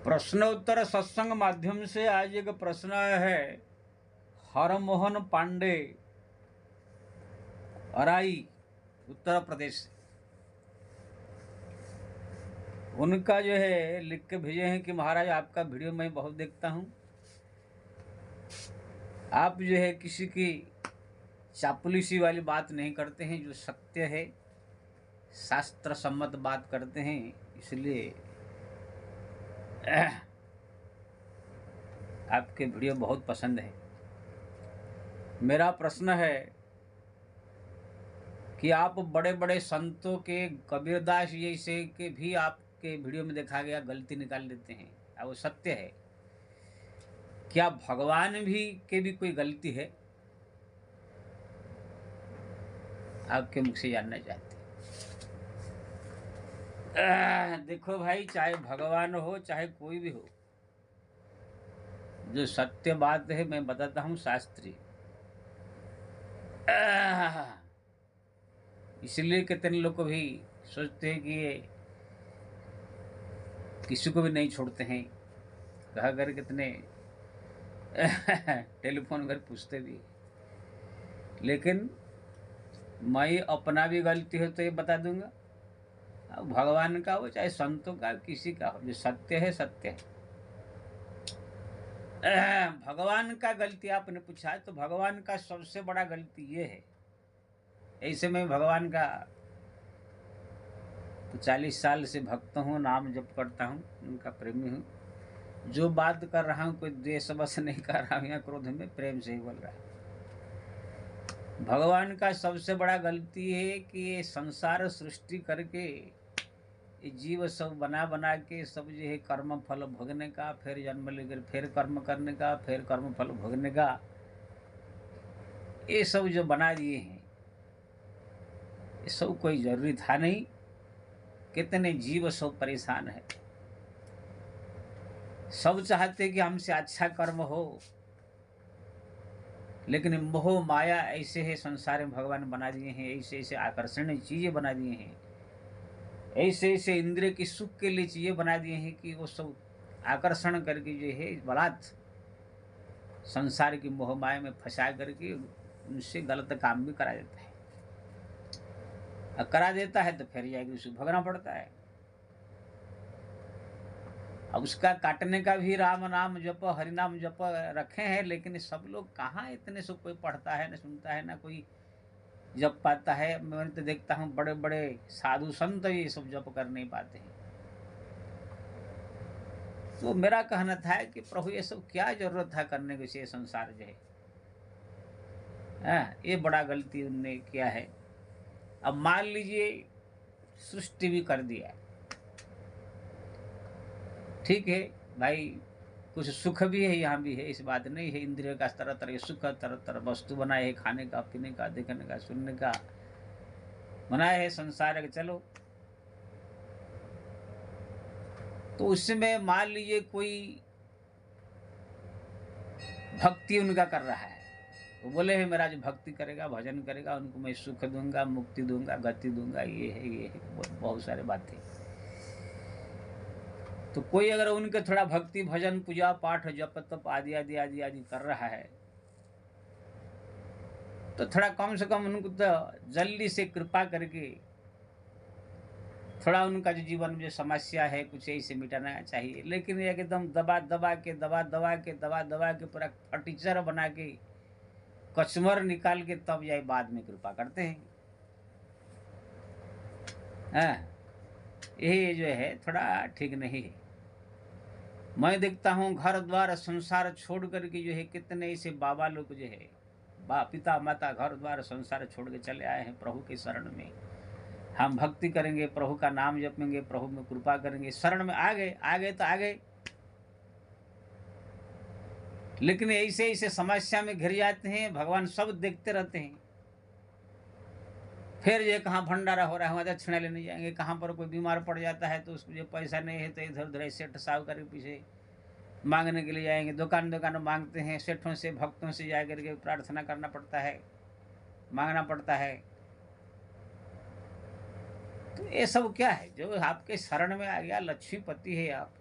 प्रश्नोत्तर सत्संग माध्यम से आज एक प्रश्न आया है। हरमोहन पांडे, अराई, उत्तर प्रदेश से। उनका जो है लिख के भेजे हैं कि महाराज आपका वीडियो मैं बहुत देखता हूँ। आप जो है किसी की चापलूसी वाली बात नहीं करते हैं, जो सत्य है शास्त्र सम्मत बात करते हैं, इसलिए आपके वीडियो बहुत पसंद है। मेरा प्रश्न है कि आप बड़े बड़े संतों के, कबीरदास जैसे के भी आपके वीडियो में देखा गया गलती निकाल देते हैं, और वो सत्य है। क्या भगवान भी के भी कोई गलती है? आपके मुख से जानना चाहते हैं। देखो भाई, चाहे भगवान हो चाहे कोई भी हो, जो सत्य बात है मैं बताता हूँ शास्त्रीय। इसलिए कितने लोग को भी सोचते हैं कि ये किसी को भी नहीं छोड़ते हैं, कहा कर कितने टेलीफोन कर पूछते भी। लेकिन मैं अपना भी गलती हो तो ये बता दूंगा, अब भगवान का हो चाहे संतों का, किसी का हो, जो सत्य है सत्य है। भगवान का गलती आपने पूछा है, तो भगवान का सबसे बड़ा गलती ये है। ऐसे में भगवान का तो 40 साल से भक्त हूँ, नाम जप करता हूँ, उनका प्रेमी हूँ। जो बात कर रहा हूँ कोई द्वेष बस नहीं कर रहा हूँ या क्रोध में, प्रेम से ही बोल रहा है। भगवान का सबसे बड़ा गलती है कि ये संसार सृष्टि करके ये जीव सब बना बना के सब जो है कर्म फल भोगने का, फिर जन्म लेकर फिर कर्म करने का, फिर कर्म फल भोगने का, ये सब जो बना दिए हैं, ये सब कोई जरूरी था नहीं। कितने जीव सब परेशान है, सब चाहते कि हमसे अच्छा कर्म हो, लेकिन मोह माया ऐसे है संसार में भगवान बना दिए हैं, ऐसे ऐसे आकर्षणीय चीजें बना दिए हैं, ऐसे ऐसे इंद्रिय की सुख के लिए चीजें बना दिए हैं कि वो सब आकर्षण करके जो है बलात् संसार की मोह माया में फंसा करके उनसे गलत काम भी करा देता है। और करा देता है तो फिर जाएगी उसे भगना पड़ता है। अब उसका काटने का भी राम नाम जप, हरि नाम जप रखे हैं, लेकिन सब लोग कहाँ इतने से कोई पढ़ता है, न सुनता है, ना कोई जप पाता है। मैं तो देखता हूँ बड़े बड़े साधु संत ये सब जप कर नहीं पाते हैं। तो मेरा कहना था कि प्रभु ये सब क्या जरूरत था करने की, ये संसार जो है, ये बड़ा गलती उनने किया है। अब मान लीजिए सृष्टि भी कर दिया, ठीक है भाई, कुछ सुख भी है, यहाँ भी है, इस बात नहीं है। इंद्रिय का तरह तरह सुख, तरह तरह वस्तु बनाए है, खाने का, पीने का, देखने का, सुनने का बनाए है संसार का। चलो, तो उसमें मान लीजिए कोई भक्ति उनका कर रहा है, वो बोले है मेरा जो भक्ति करेगा, भजन करेगा, उनको मैं सुख दूंगा, मुक्ति दूंगा, गति दूंगा, ये है बहुत सारे बातें। तो कोई अगर उनके थोड़ा भक्ति भजन पूजा पाठ जप तप आदि आदि आदि आदि कर रहा है, तो थोड़ा कम से कम उनको तो जल्दी से कृपा करके थोड़ा उनका जो जीवन में जो समस्या है कुछ ऐसे मिटाना चाहिए। लेकिन एकदम दबा दबा के पूरा फटीचर बना के कचमर निकाल के तब जाए बाद में कृपा करते हैं। ये जो है थोड़ा ठीक नहीं है। मैं देखता हूँ घर द्वार संसार छोड़ करके जो है कितने ऐसे बाबा लोग जो है, पिता माता घर द्वार संसार छोड़ के चले आए हैं प्रभु के शरण में। हम भक्ति करेंगे, प्रभु का नाम जपेंगे, प्रभु में कृपा करेंगे, शरण में आ गए तो आ गए। लेकिन ऐसे ऐसे समस्या में घिर जाते हैं, भगवान सब देखते रहते हैं। फिर ये कहाँ भंडारा हो रहा है, वहाँ दक्षिणा लेने जाएंगे, कहाँ पर कोई बीमार पड़ जाता है तो उसको जो पैसा नहीं है तो इधर उधर सेठ साहूकार के पीछे मांगने के लिए जाएंगे, दुकान मांगते हैं, सेठों से भक्तों से जा करके प्रार्थना करना पड़ता है, मांगना पड़ता है। तो ये सब क्या है? जो आपके शरण में आ गया, लक्ष्मीपति है आप।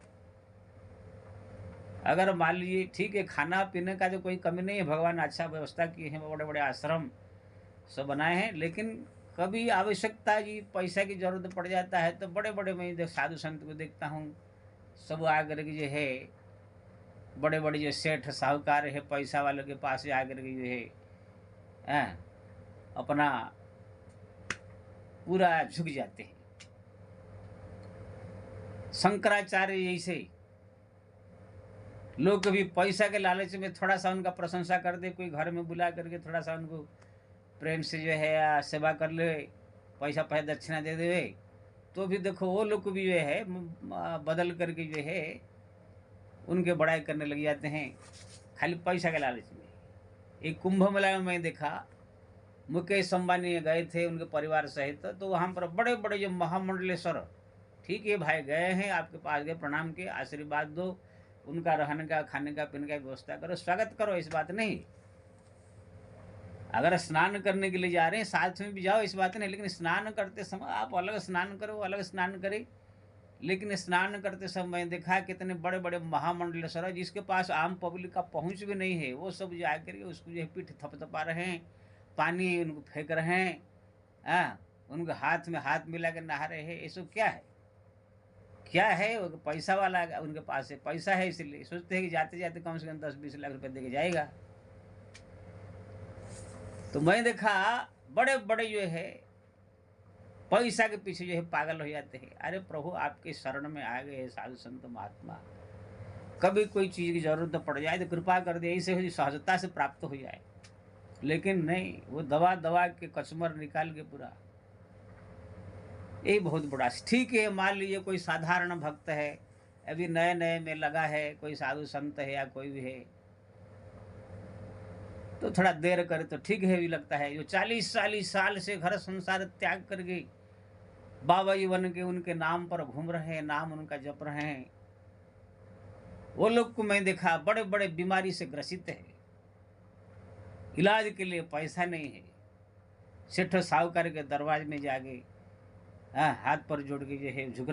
अगर मान लीजिए ठीक है, खाना पीने का जो कोई कमी नहीं है, भगवान अच्छा व्यवस्था किए हैं, बड़े बड़े आश्रम सब बनाए हैं, लेकिन कभी आवश्यकता जी पैसा की जरूरत पड़ जाता है तो बड़े बड़े मैं साधु संत को देखता हूँ, सब आकर के जो है बड़े बड़े जो सेठ साहूकार है, पैसा वालों के पास आकर के जो है अपना पूरा झुक जाते हैं। शंकराचार्य जैसे लोग कभी पैसा के लालच में थोड़ा सा उनका प्रशंसा कर दे, कोई घर में बुला करके थोड़ा सा उनको प्रेम से जो है सेवा कर ले, पैसा दक्षिणा दे दे, तो भी देखो वो लोग भी जो है बदल करके जो है उनके बड़ाई करने लग जाते हैं, खाली पैसा के लालच में। एक कुंभ मेला में मैं देखा, मुकेश अंबानी गए थे उनके परिवार सहित, तो वहाँ पर बड़े बड़े जो महामंडलेश्वर, ठीक है भाई गए हैं आपके पास, गए प्रणाम के आशीर्वाद दो, उनका रहने का खाने का पीने का व्यवस्था करो, स्वागत करो, इस बात नहीं। अगर स्नान करने के लिए जा रहे हैं साथ में भी जाओ, इस बात नहीं, लेकिन स्नान करते समय आप अलग स्नान करो, अलग स्नान करें। लेकिन स्नान करते समय देखा कितने बड़े बड़े महामंडलेश्वर जिसके पास आम पब्लिक का पहुंच भी नहीं है, वो सब जाकर के उसको जो है पीठ थपथपा रहे हैं, पानी उनको फेंक रहे हैं, उनके हाथ में हाथ मिला के नहा रहे हैं। ये सब क्या है? क्या है? वो पैसा वाला उनके पास है, पैसा है, इसलिए सोचते हैं कि जाते जाते कम से कम 10-20 लाख रुपए देके जाएगा। तो मैं देखा बड़े बड़े जो है पैसा के पीछे जो है पागल हो जाते हैं। अरे प्रभु आपके शरण में आ गए साधु संत महात्मा, कभी कोई चीज की जरूरत पड़ जाए तो कृपा कर दे, ऐसे सहजता से प्राप्त हो जाए। लेकिन नहीं, वो दवा दवा के कचमर निकाल के पूरा, ये बहुत बड़ा। ठीक है, मान लीजिए कोई साधारण भक्त है, अभी नए नए में लगा है, कोई साधु संत है या कोई भी है, तो थोड़ा देर करे तो ठीक है भी लगता है। जो 40-40 साल से घर संसार त्याग करके बाबा जी बन के उनके नाम पर घूम रहे हैं, नाम उनका जप रहे हैं, वो लोग को मैं देखा बड़े बड़े बीमारी से ग्रसित है, इलाज के लिए पैसा नहीं है, सेठ साहूकार के दरवाजे में जाके हाथ पर जोड़ के जो है झुक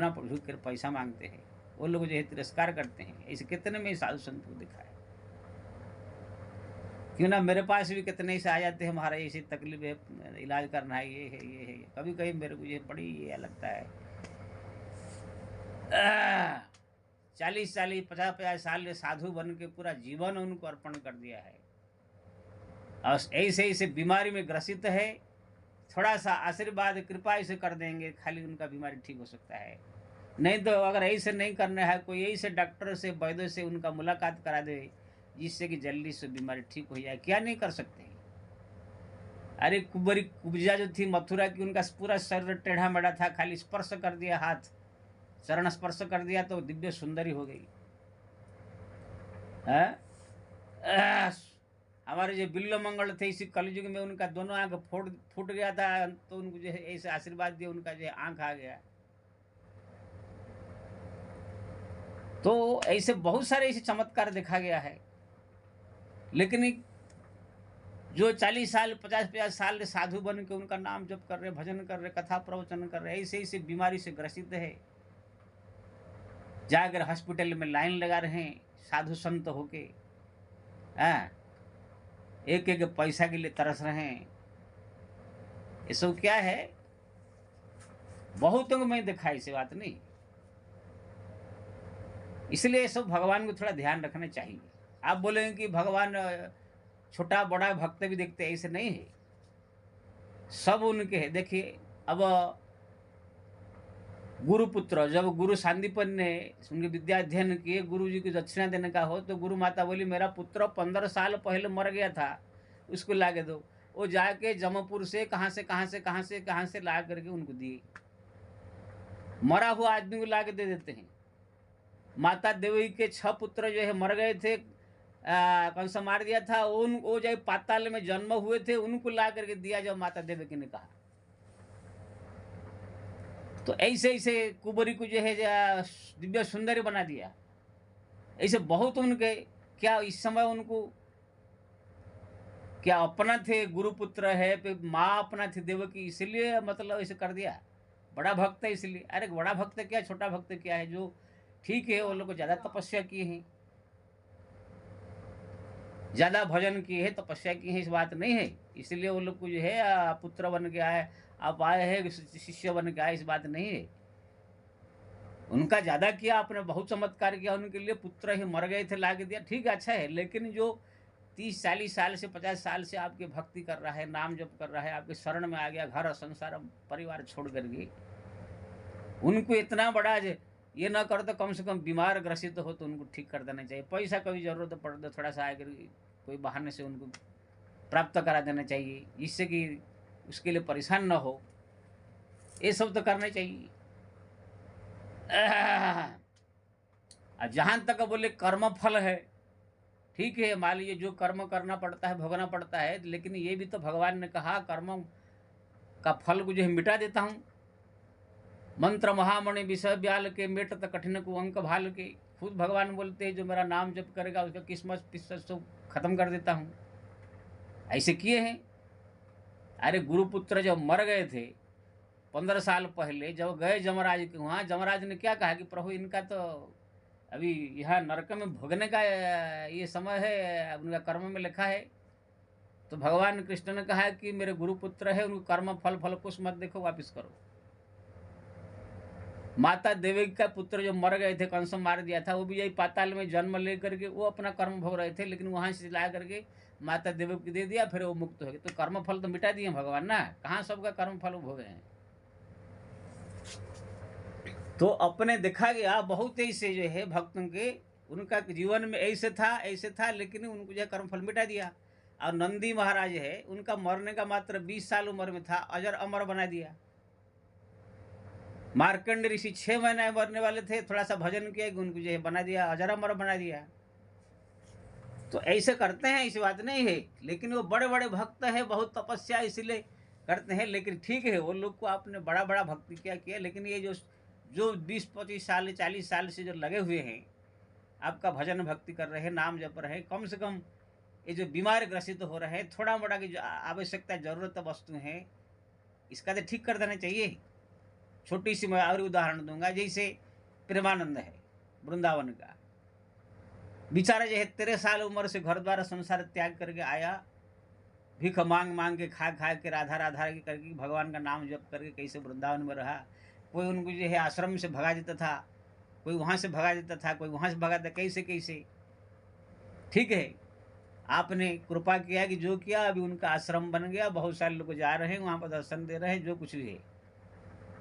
कर पैसा मांगते हैं, वो लोग जो है तिरस्कार करते हैं। ऐसे कितने में साधु संत को दिखा है। क्यों ना मेरे पास भी कितने से आ जाते हैं, हमारा ऐसी तकलीफ है, इलाज करना है, ये है ये है। कभी कभी मेरे को ये बड़ी ये लगता है, 40-40, 50-50 साल साधु बन के पूरा जीवन उनको अर्पण कर दिया है, और ऐसे ऐसे बीमारी में ग्रसित है, थोड़ा सा आशीर्वाद कृपा ऐसे कर देंगे, खाली उनका बीमारी ठीक हो सकता है। नहीं तो अगर ऐसे नहीं करना है, कोई ऐसे डॉक्टर से वैद्य से उनका मुलाकात करा दे जिससे कि जल्दी से बीमारी ठीक हो जाए, क्या नहीं कर सकते। अरे कुबरी कुब्जा जो थी मथुरा की, उनका पूरा शरीर टेढ़ा मेढ़ा था, खाली स्पर्श कर दिया, हाथ चरण स्पर्श कर दिया तो दिव्य सुंदरी हो गई। हमारे जो बिल्लो मंगल थे, इसी कलयुग में उनका दोनों आंख फूट गया था, तो उनको जो है ऐसे आशीर्वाद दिया, उनका जो है आंख आ गया। तो ऐसे बहुत सारे ऐसे चमत्कार देखा गया है। लेकिन जो 40 साल 50-50 साल साधु बन के उनका नाम जप कर रहे, भजन कर रहे, कथा प्रवचन कर रहे, ऐसे ऐसे बीमारी से ग्रसित है, जाकर हॉस्पिटल में लाइन लगा रहे हैं साधु संत होके, एक एक पैसा के लिए तरस रहे हैं। ये सब क्या है? बहुतों को मैं देखा, ऐसी बात नहीं। इसलिए सब भगवान को थोड़ा ध्यान रखना चाहिए। आप बोलेंगे कि भगवान छोटा बड़ा भक्त भी देखते हैं, ऐसे नहीं है, सब उनके हैं। देखिए अब गुरुपुत्र, जब गुरु सांदीपन ने उनके विद्या अध्ययन किए, गुरु जी को दक्षिणा देने का हो, तो गुरु माता बोली मेरा पुत्र 15 साल पहले मर गया था, उसको ला के दो। वो जाके जमपुर से कहाँ से ला करके उनको दिए। मरा हुआ आदमी को ला के दे देते हैं। माता देवी के 6 पुत्र जो है मर गए थे, कौन सा मार दिया था, वो जो पाताल में जन्म हुए थे, उनको ला करके दिया जब माता देवी ने कहा। तो ऐसे ऐसे कुबरी को जो है दिव्य सुंदरी बना दिया। ऐसे बहुत उनके क्या इस समय उनको क्या अपना थे, गुरुपुत्र है, फिर माँ अपना थी देवकी, इसलिए मतलब इसे कर दिया बड़ा भक्त है इसलिए? अरे बड़ा भक्त क्या, छोटा भक्त क्या है? जो ठीक है वो लोग ज़्यादा तपस्या किए हैं, ज़्यादा भजन किए हैं, तपस्या की है, इस बात नहीं है। इसलिए वो लोग को जो है पुत्र बन के आए, आप आए हैं शिष्य बन के आए, इस बात नहीं है। उनका ज़्यादा किया आपने, बहुत चमत्कार किया उनके लिए, पुत्र ही मर गए थे ला के दिया, ठीक है अच्छा है। लेकिन जो 30-40 साल से 50 साल से आपकी भक्ति कर रहा है, नाम जप कर रहा है, आपके शरण में आ गया, घर संसार परिवार छोड़ करके, उनको इतना बड़ा ये ना कर तो कम से कम बीमार ग्रसित हो तो उनको ठीक कर देना चाहिए। पैसा कभी जरूरत पड़ तो थोड़ा सा आकर कोई बहाने से उनको प्राप्त करा देना चाहिए, जिससे कि उसके लिए परेशान ना हो। ये सब तो करना चाहिए। जहाँ तक बोले कर्म फल है, ठीक है, मान लीजिए जो कर्म करना पड़ता है, भोगना पड़ता है, लेकिन ये भी तो भगवान ने कहा कर्म का फल को जो है मिटा देता हूँ। मंत्र महामणि विषय ब्याल के, मेटत कठिन को अंक भाल के, खुद भगवान बोलते हैं जो मेरा नाम जप करेगा उसका किस्मत पिस्मत सब खत्म कर देता हूँ। ऐसे किए हैं। अरे गुरुपुत्र जब मर गए थे 15 साल पहले, जब गए जमराज के वहाँ, जमराज ने क्या कहा कि प्रभु इनका तो अभी यहाँ नरक में भोगने का ये समय है, उनका कर्म में लिखा है। तो भगवान कृष्ण ने कहा कि मेरे गुरुपुत्र है, उनको कर्म फल फल कुछ मत देखो, वापिस करो। माता देवकी का पुत्र जो मर गए थे, कंस मार दिया था, वो भी यही पाताल में जन्म ले करके वो अपना कर्म भोग रहे थे, लेकिन वहां से ला करके माता देवकी दे दिया, फिर वो मुक्त हो गए। तो कर्म फल तो मिटा दिए भगवान ना, कहाँ सबका कर्म फल भोगे हैं। तो अपने देखा गया बहुत ऐसे जो है भक्तों के, उनका जीवन में ऐसे था, लेकिन उनको जो है कर्म फल मिटा दिया। और नंदी महाराज है, उनका मरने का मात्र 20 साल उम्र में था, अजर अमर बना दिया। मार्कंड ऋषि 6 महीने मरने वाले थे, थोड़ा सा भजन किया, उनको जो है बना दिया, अजर अमर बना दिया। तो ऐसे करते हैं, ऐसी बात नहीं है। लेकिन वो बड़े बड़े भक्त है, बहुत तपस्या इसलिए करते हैं। लेकिन ठीक है, वो लोग को आपने बड़ा बड़ा भक्ति किया, लेकिन ये जो 20-25 साल 40 साल से जो लगे हुए हैं, आपका भजन भक्ति कर रहे हैं, नाम जप रहे हैं, कम से कम ये जो बीमार ग्रसित हो रहे हैं, थोड़ा मोड़ा की जो आवश्यकता जरूरत वस्तु है, इसका तो ठीक कर देना चाहिए। छोटी सी मैं और उदाहरण दूंगा, जैसे प्रेमानंद है वृंदावन का, बेचारा जो है 13 साल उम्र से घर द्वारा संसार त्याग करके आया, भीख मांग मांग के खा खा के राधा राधा के करके भगवान का नाम जप करके कैसे वृंदावन में रहा। कोई उनको जो है आश्रम से भगा देता था, कोई वहाँ से भगा देता था, कोई वहाँ से भगा देता, कैसे कैसे। ठीक है, आपने कृपा किया कि जो किया, अभी उनका आश्रम बन गया, बहुत सारे लोग जा रहे हैं वहाँ पर, दर्शन दे रहे हैं, जो कुछ भी है।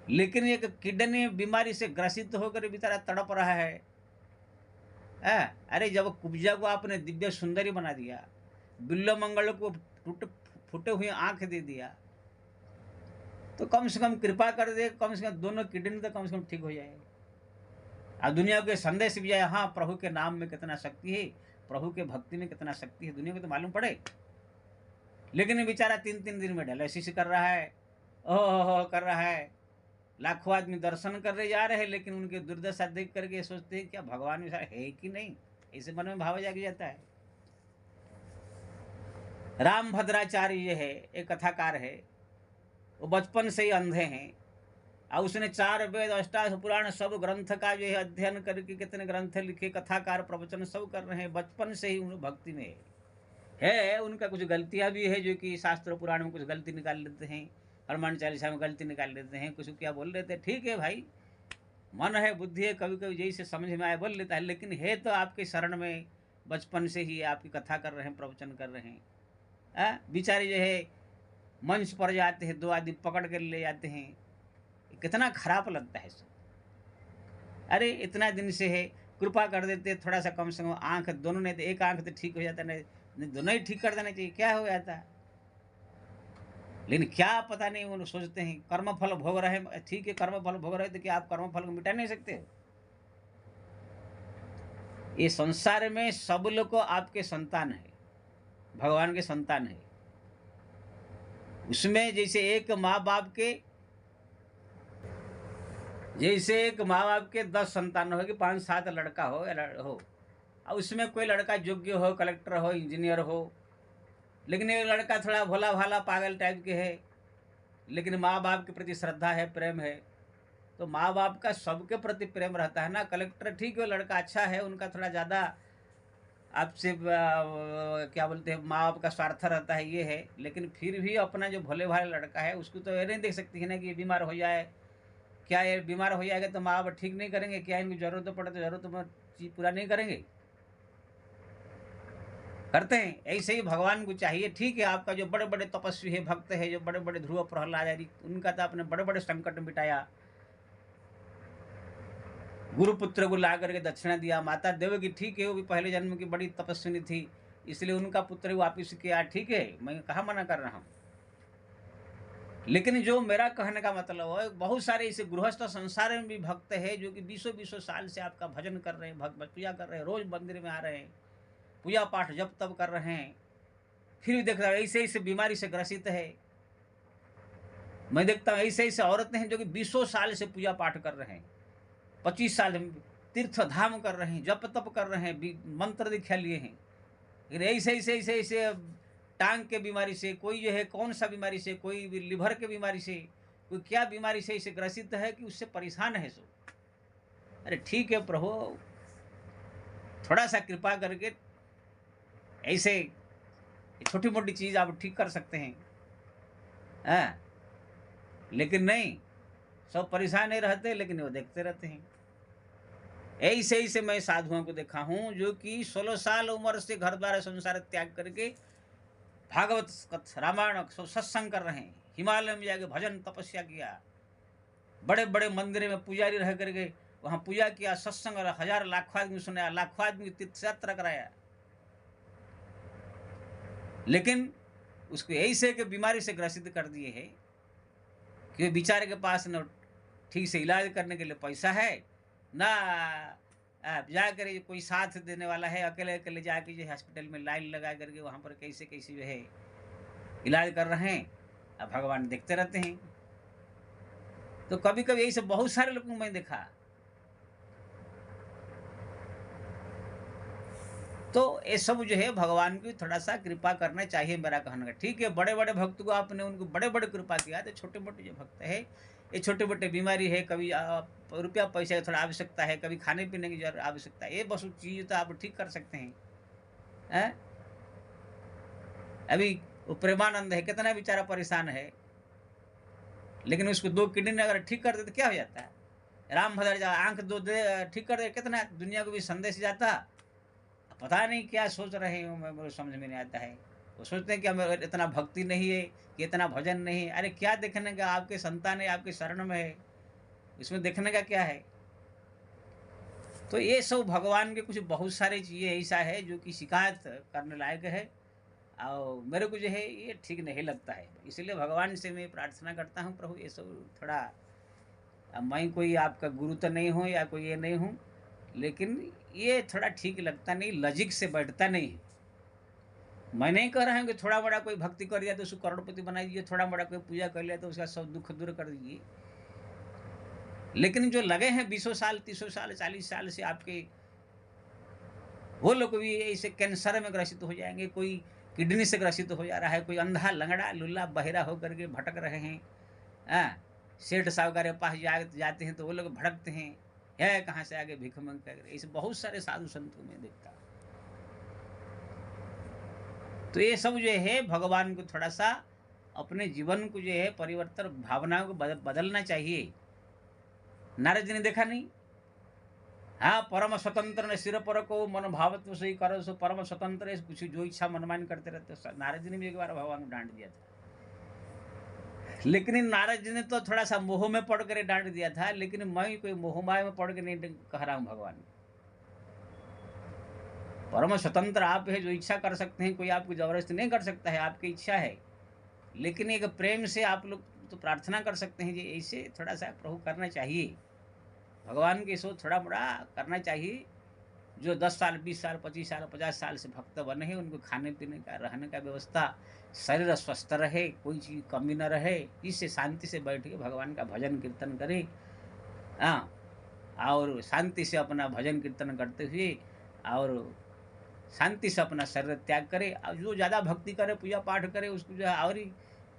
लेकिन एक किडनी बीमारी से ग्रसित होकर बेचारा तड़प रहा है। अरे जब कुब्जा को आपने दिव्य सुंदरी बना दिया, बिल्लो मंगल को फूटे हुए आंख दे दिया, तो कम से कम कृपा कर दे, कम से कम दोनों किडनी तो कम से कम ठीक हो जाए। और दुनिया के संदेश भी जाए, हाँ प्रभु के नाम में कितना शक्ति है, प्रभु के भक्ति में कितना शक्ति है, दुनिया को तो मालूम पड़े। लेकिन बेचारा 3-3 दिन में डायलिसिस कर रहा है, ओह कर रहा है, लाखों आदमी दर्शन करने जा रहे हैं, लेकिन उनके दुर्दशा देख करके सोचते हैं क्या भगवान में है कि नहीं, ऐसे मन में भाव जाग जाता है। राम भद्राचार्य है, एक कथाकार है, वो बचपन से ही अंधे हैं, और उसने 4 वेद 8 पुराण सब ग्रंथ का जो है अध्ययन करके कितने ग्रंथ लिखे, कथाकार प्रवचन सब कर रहे हैं, बचपन से ही उन भक्ति में है। उनका कुछ गलतियां भी है, जो कि शास्त्र पुराण में कुछ गलती निकाल लेते हैं, हनुमान चालीसा में गलती निकाल लेते हैं, कुछ क्या बोल लेते हैं। ठीक है भाई, मन है, बुद्धि है, कभी कभी जैसे समझ में आए बोल लेता है, लेकिन है तो आपके शरण में, बचपन से ही आपकी कथा कर रहे हैं, प्रवचन कर रहे हैं। बेचारे जो है मंच पर जाते हैं, 2 आदमी पकड़ कर ले जाते हैं, कितना खराब लगता है सब। अरे इतना दिन से है, कृपा कर देते, थोड़ा सा कम से कम आंख दोनों, नहीं तो एक आंख तो ठीक हो जाता, नहीं दोनों ही ठीक कर देना चाहिए, क्या हो जाता है। लेकिन क्या पता नहीं, वो सोचते हैं कर्म फल भोग रहे हैं, ठीक है कर्म फल भोग रहे हैं, तो क्या आप कर्म फल को मिटा नहीं सकते हो? ये संसार में सब लोग को आपके संतान है, भगवान के संतान है। उसमें जैसे एक माँ बाप के 10 संतान हो कि 5-7 लड़का हो या और उसमें कोई लड़का योग्य हो, कलेक्टर हो, इंजीनियर हो, लेकिन ये लड़का थोड़ा भोला भाला पागल टाइप के है, लेकिन माँ बाप के प्रति श्रद्धा है, प्रेम है। तो माँ बाप का सबके प्रति प्रेम रहता है ना। कलेक्टर ठीक है, लड़का अच्छा है, उनका थोड़ा ज़्यादा आपसे क्या बोलते हैं, माँ बाप का स्वार्थ रहता है, ये है। लेकिन फिर भी अपना जो भोले भाले लड़का है उसको तो ये नहीं देख सकती है ना कि ये बीमार हो जाए। क्या ये बीमार हो जाएगा तो माँ बाप ठीक नहीं करेंगे? क्या इनको जरूरत पड़े तो जरूरत में चीज पूरा नहीं करेंगे? करते हैं। ऐसे ही भगवान को चाहिए, ठीक है, आपका जो बड़े बड़े तपस्वी है, भक्त है, जो बड़े बड़े ध्रुव प्रहलाद आदि, उनका तो आपने बड़े बड़े संकट मिटाया, गुरुपुत्र को ला करके दक्षिणा दिया। माता देवकी ठीक है, वो भी पहले जन्म की बड़ी तपस्विनी थी, इसलिए उनका पुत्र वापिस किया, ठीक है, मैं कहाँ मना कर रहा हूँ। लेकिन जो मेरा कहने का मतलब है, बहुत सारे इसे गृहस्थ संसार में भी भक्त है जो कि 20-20 साल से आपका भजन कर रहे हैं, भक्त पूजा कर रहे हैं, रोज मंदिर में आ रहे हैं, पूजा पाठ जप तप कर रहे हैं, फिर भी देख रहा है ऐसे ऐसे बीमारी से ग्रसित है। मैं देखता हूँ ऐसे ऐसे औरतें हैं जो कि 20 साल से पूजा पाठ कर रहे हैं, 25 साल तीर्थ धाम कर रहे हैं, जप तप कर रहे हैं, मंत्र दीक्षा लिए हैं, लेकिन ऐसे ऐसे ऐसे ऐसे टांग के बीमारी से, कोई जो है कौन सा बीमारी से, कोई लिवर के बीमारी से, कोई क्या बीमारी से इसे ग्रसित है कि उससे परेशान है सो। अरे ठीक है प्रभु, थोड़ा सा कृपा करके ऐसे छोटी मोटी चीज आप ठीक कर सकते हैं, लेकिन नहीं, सब परेशान नहीं रहते, लेकिन वो देखते रहते हैं। ऐसे ही से मैं साधुओं को देखा हूं जो कि 16 साल उम्र से घर द्वार संसार त्याग करके भागवत रामायण सत्संग कर रहे हैं, हिमालय में जाके भजन तपस्या किया, बड़े बड़े मंदिर में पुजारी रह करके वहां पूजा किया, सत्संग, और 1000 लाखों आदमी सुनाया, लाखों आदमी तीर्थयात्रा कराया, लेकिन उसको ऐसे के बीमारी से ग्रसित कर दिए है कि बेचारे के पास न ठीक से इलाज करने के लिए पैसा है, ना जाकर कोई साथ देने वाला है, अकेले अकेले जाके जो हॉस्पिटल में लाइन लगा करके वहाँ पर कैसे कैसे जो है इलाज कर रहे हैं, अब भगवान देखते रहते हैं। तो कभी कभी यही सब बहुत सारे लोगों को मैं देखा। तो ये सब जो है भगवान की थोड़ा सा कृपा करना चाहिए, मेरा कहना है। ठीक है, बड़े बड़े भक्त को आपने उनको बड़े बड़े कृपा किया, तो छोटे मोटे जो भक्त है, ये छोटे मोटे बीमारी है, कभी रुपया पैसा की थोड़ा आवश्यकता है, कभी खाने पीने की आवश्यकता है, ये बस चीज़ तो आप ठीक कर सकते हैं। अभी वो प्रेमानंद है, कितना बेचारा परेशान है, लेकिन उसको 2 किडनी अगर ठीक कर दे तो क्या हो जाता है? राम भद्र आंख 2 दे ठीक कर दे, कितना दुनिया को भी संदेश जाता। पता नहीं क्या सोच रहे हो, मेरे समझ में नहीं आता है। वो सोचते हैं कि हमें इतना भक्ति नहीं है, कि इतना भजन नहीं है। अरे क्या देखने का, आपके संतान है, आपके शरण में है, इसमें देखने का क्या है? तो ये सब भगवान के कुछ बहुत सारे चीज़ें ऐसा है जो कि शिकायत करने लायक है, और मेरे को जो है ये ठीक नहीं लगता है। इसलिए भगवान से मैं प्रार्थना करता हूँ, प्रभु ये सब थोड़ा, मैं कोई आपका गुरु तो नहीं हूँ या कोई ये नहीं हूँ, लेकिन ये थोड़ा ठीक लगता नहीं, लॉजिक से बैठता नहीं है। मैं नहीं कह रहा हूँ कि थोड़ा बड़ा कोई भक्ति कर दिया तो उसको करोड़पति बना दीजिए, थोड़ा बड़ा कोई पूजा कर लिया तो उसका सब दुख दूर कर दीजिए, लेकिन जो लगे हैं 20 साल 30 साल 40 साल से आपके, वो लोग भी ऐसे कैंसर में ग्रसित हो जाएंगे, कोई किडनी से ग्रसित हो जा रहा है, कोई अंधा लंगड़ा लुल्ला बहिरा होकर के भटक रहे हैं। सेठ साहूकार के पास जाते हैं तो वो लोग भटकते हैं, है कहाँ से आगे भिख मंग कर। ऐसे बहुत सारे साधु संतों में देखता। तो ये सब जो है भगवान को थोड़ा सा अपने जीवन को जो है परिवर्तन, भावनाओं को बदलना चाहिए। नारद जी ने देखा नहीं, हाँ, परम स्वतंत्र ने सिर पर को मन भावत्व सही करो सो परम स्वतंत्र, कुछ जो इच्छा मनमान करते रहते। नारद जी ने भी एक बार भगवान को डांट दिया था, लेकिन नारद जी ने तो थोड़ा सा मोह में पड़ कर डांट दिया था, लेकिन मैं कोई मोहमाया में पड़ के नहीं कह रहा हूँ। भगवान परम स्वतंत्र आप है, जो इच्छा कर सकते हैं, कोई आपको जबरदस्ती नहीं कर सकता है, आपकी इच्छा है, लेकिन एक प्रेम से आप लोग तो प्रार्थना कर सकते हैं जी, ऐसे थोड़ा सा प्रभु करना चाहिए। भगवान के सो थोड़ा बड़ा करना चाहिए। जो 10 साल 20 साल 25 साल 50 साल से भक्त बने हैं, उनको खाने पीने का, रहने का व्यवस्था, शरीर स्वस्थ रहे, कोई चीज़ कमी न रहे, इससे शांति से बैठ के भगवान का भजन कीर्तन करें। हाँ, और शांति से अपना भजन कीर्तन करते हुए और शांति से अपना शरीर त्याग करे। और जो ज़्यादा भक्ति करे, पूजा पाठ करे, उसको जो है और ही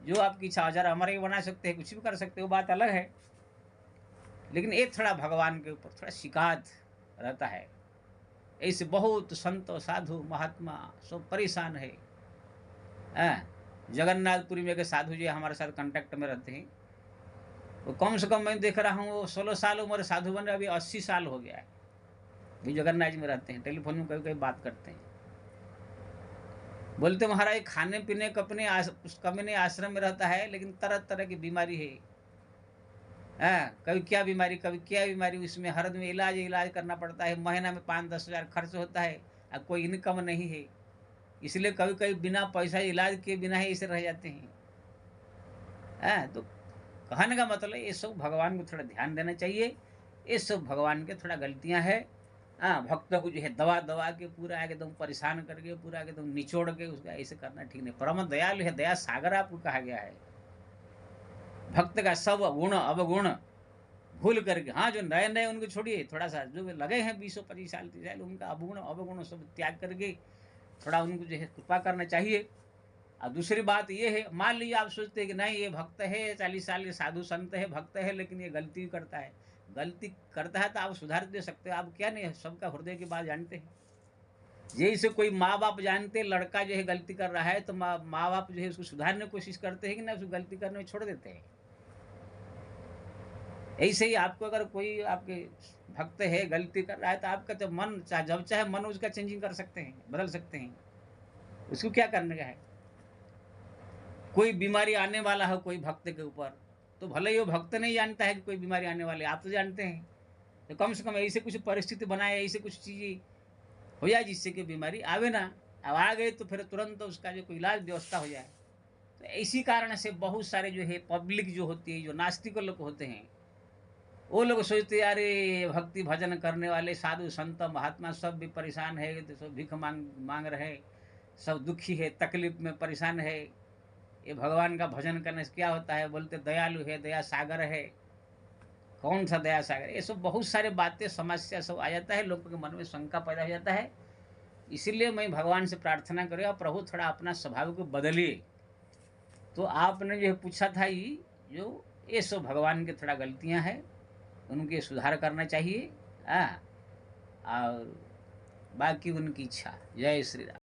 जो आपकी इच्छा, हजार हमारे बना सकते हैं, कुछ भी कर सकते हो, बात अलग है। लेकिन ये थोड़ा भगवान के ऊपर थोड़ा शिकायत रहता है। ऐसे बहुत संत साधु महात्मा सब परेशान है। जगन्नाथपुरी में एक साधु जी हमारे साथ कांटेक्ट में रहते हैं, वो कम से कम मैं देख रहा हूँ वो 16 साल उम्र साधु बन रहे, अभी 80 साल हो गया है। भी जगन्नाथ जी में रहते हैं, टेलीफोन में कभी कभी बात करते हैं। बोलते महाराज खाने पीने का अपने कमीने आश्रम में रहता है, लेकिन तरह तरह की बीमारी है। कभी क्या बीमारी, कभी क्या बीमारी, उसमें हर आदमी इलाज करना पड़ता है। महीना में 5-10 हज़ार खर्च होता है, अब कोई इनकम नहीं है, इसलिए कभी कभी बिना पैसा इलाज के बिना ही ऐसे रह जाते हैं। तो कहने का मतलब ये सब भगवान को थोड़ा ध्यान देना चाहिए। ये सब भगवान के थोड़ा गलतियां है। भक्तों को जो है दवा दवा के पूरा एकदम परेशान करके, पूरा एकदम निचोड़ के उसका ऐसे करना ठीक नहीं। परम दयालु है, दया सागर आपको कहा गया है। भक्त का सब गुण अवगुण भूल करके, हाँ जो नए नए उनको छोड़िए, थोड़ा सा जो लगे हैं 20-25 साल 30 साल, उनका अवगुण अवगुण सब त्याग करके थोड़ा उनको जो है कृपा करना चाहिए। और दूसरी बात ये है, मान लीजिए आप सोचते हैं कि नहीं ये भक्त है, 40 साल के साधु संत है, भक्त है, लेकिन ये गलती करता है। गलती करता है तो आप सुधार दे सकते हो, आप क्या नहीं है, सबका हृदय की बात जानते हैं। जैसे कोई माँ बाप जानते लड़का जो है गलती कर रहा है, तो माँ बाप जो है उसको सुधारने की कोशिश करते हैं कि ना, उसको गलती करने में छोड़ देते हैं। ऐसे ही आपको अगर कोई आपके भक्त है गलती कर रहा है, तो आपका तो मन जब चाहे मन उसका चेंजिंग कर सकते हैं, बदल सकते हैं। उसको क्या करने का है। कोई बीमारी आने वाला हो कोई भक्त के ऊपर, तो भले ही वो भक्त नहीं जानता है कि कोई बीमारी आने वाली है, आप तो जानते हैं। तो कम से कम ऐसे कुछ परिस्थिति बनाए, ऐसे कुछ चीज़ें हो जाए जिससे कि बीमारी आवे ना। अब आ गई तो फिर तुरंत उसका जो कोई इलाज व्यवस्था हो जाए। तो इसी कारण से बहुत सारे जो है पब्लिक जो होती है, जो नास्तिक लोग होते हैं, वो लोग सोचते हैं अरे भक्ति भजन करने वाले साधु संत महात्मा सब भी परेशान है, तो सब भीख मांग रहे, सब दुखी है, तकलीफ में परेशान है, ये भगवान का भजन करने से क्या होता है। बोलते दयालु है, दया सागर है। कौन सा दया सागर, ये सब बहुत सारे बातें समस्या सब आ जाता है, लोगों के मन में शंका पैदा हो जाता है। इसीलिए मैं भगवान से प्रार्थना करूँगा, प्रभु थोड़ा अपना स्वभाव को बदलिए। तो आपने जो पूछा था जो ये सब भगवान की थोड़ा गलतियां हैं, उनके सुधार करना चाहिए। और बाकी उनकी इच्छा। जय श्री राम।